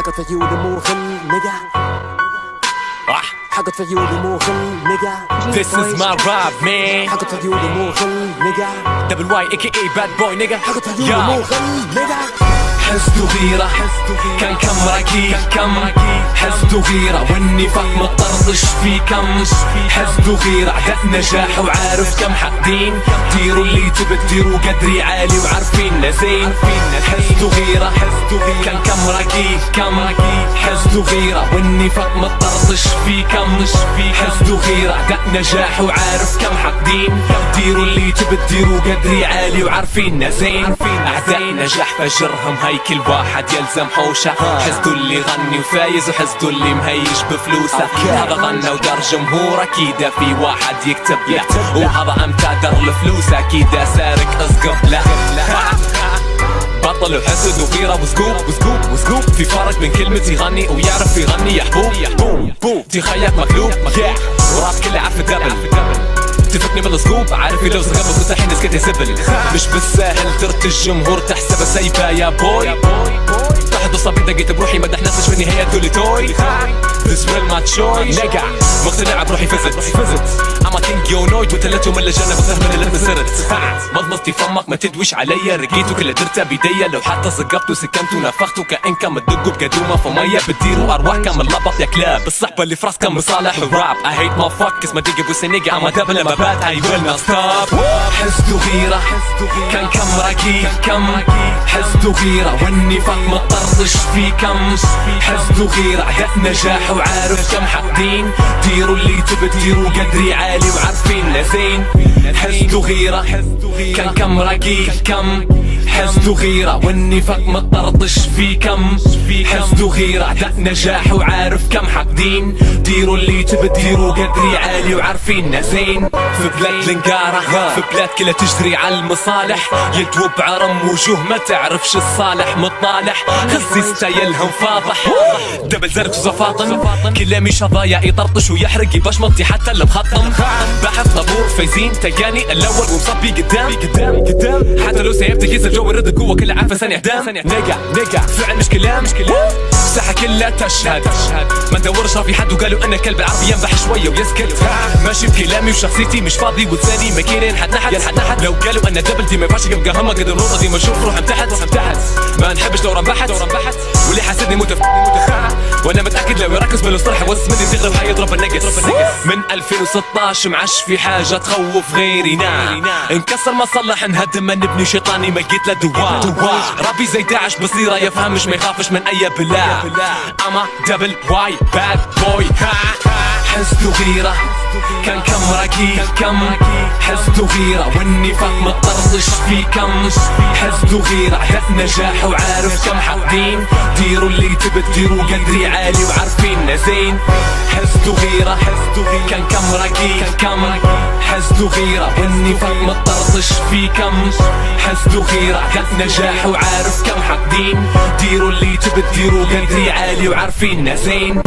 حقت عيوني مو خل نجا حقت عيوني مو خل نجا. This is my rap man. حقت عيوني مو خل نجا. Double Y aka bad boy nigga. حقت عيوني مو خل نجا. حسد وغيرة كان كم راكي كم حسد وغيرة والنفاق مطرطش في كم حسد وغيرة عدد نجاح وعارف كم حقدين ديروا اللي تبديروا قدري عالي وعارفين زين. حسد وغيرة كان كم راكي كم حسد وغيرة والنفاق مطرطش في كم حسد وغيرة عدد نجاح وعارف كم حقدين ديروا اللي تبديروا قدري عالي وعارفين زين. أعداء نجاح فجرهم هاي كل واحد يلزم حوشه حسدو اللي غني وفايز وحسدو اللي مهيش بفلوسه. هذا غنى ودار جمهور اكيد في واحد يكتب له وهذا امتدر الفلوس اكيد سارق اسقط له. بطل وحسد وغيرة وسكوب في فرق بين كلمة يغني ويعرف يغني يا حبوب دي خيط مقلوب وراب كله عارف الدبل تفكني بالسكوب عارف لو سقط مستحيل نسكت يسبل مش بالساهل ترت الجمهور تحسب سايبه يا بوي تحت الصبي دقيت بروحي مدح نفسي في النهاية تقولي توي This real my choice نقع مقتنع بروحي فزت أما كينج يو نويد وتلتهم اللي جنة بفهم اللي لما سرت مضمضتي فمك ما تدويش عليا رقيتو كل درته بيديا لو حتى زقبت وسكنت ونفخت كأن كم تدقوا بقدومة فمية بتديروا أرواح كم اللبط يا كلاب الصحبة اللي فراس كم مصالح وراب I hate my fuck اسمه دقي بوسي نقع أما دبل لما بات I will not stop. حسد وغيرة كان كم راكي كم حسد وغيرة والنفاق مطرطش في كم حسد وغيرة عدد نجاح وعارف كم حقدين ديروا اللي تبديروا قدري عالي وعارفين زين. حسد وغيرة كان كم راكي كم حسد وغيرة والنفاق مطرطش في كم حسد وغيرة عدد نجاح وعارف كم حقدين ديروا اللي تبديروا قدري عالي وعارفين زين. في بلاد لنقارة في بلاد كلها تجري على المصالح يدوب بعرم وجوه ما تعرفش الصالح مطالح خزي ستايلهم فاضح دبل زرت وزفاطم كلامي شظايا يطرطش ويحرق يبشمطي حتى اللي مخطم بحث طابور فايزين تلقاني الاول ومصبي قدام حتى لو سيبت كيس الجو الرد قوة كل عافة ثاني اعدام نقع فعل مش كلام ساحة كلها تشهد ما ندورش في حد وقالوا انا كلب العربي ينبح شوية ويسكت ماشي بكلامي وشخصيتي مش فاضي ولساني ماكينين حد نحت لو قالوا انا دبل دي ما ينفعش قبقى همك قدر النقطة دي ما نشوف روح تحت ما نحبش لو رنبحت واللي حاسدني وانا متأكد لو يركز بالصرح وزن مني تغرب حيضرب النقص. من 2016 معش في حاجة تخوف غيرنا انكسر ما صلح نهدم ما نبني شيطاني ما جيت له دواء ربي زي داعش بصيرة يفهمش ما يخافش من اي بلا اما دبل واي باد بوي حسد وغيرة كان كم راكي كم حسد وغيرة والنفاق مطرطش في كم حسد وغيرة عدد نجاح وعارف كم حقدين ديروا اللي تبديروا قدري عالي وعارفين زين. حسد وغيرة كان كم راكي كم حسد وغيرة والنفاق مطرطش في كم حسد وغيرة عدد نجاح وعارف كم حقدين ديروا اللي تبديروا قدري عالي وعارفين زين.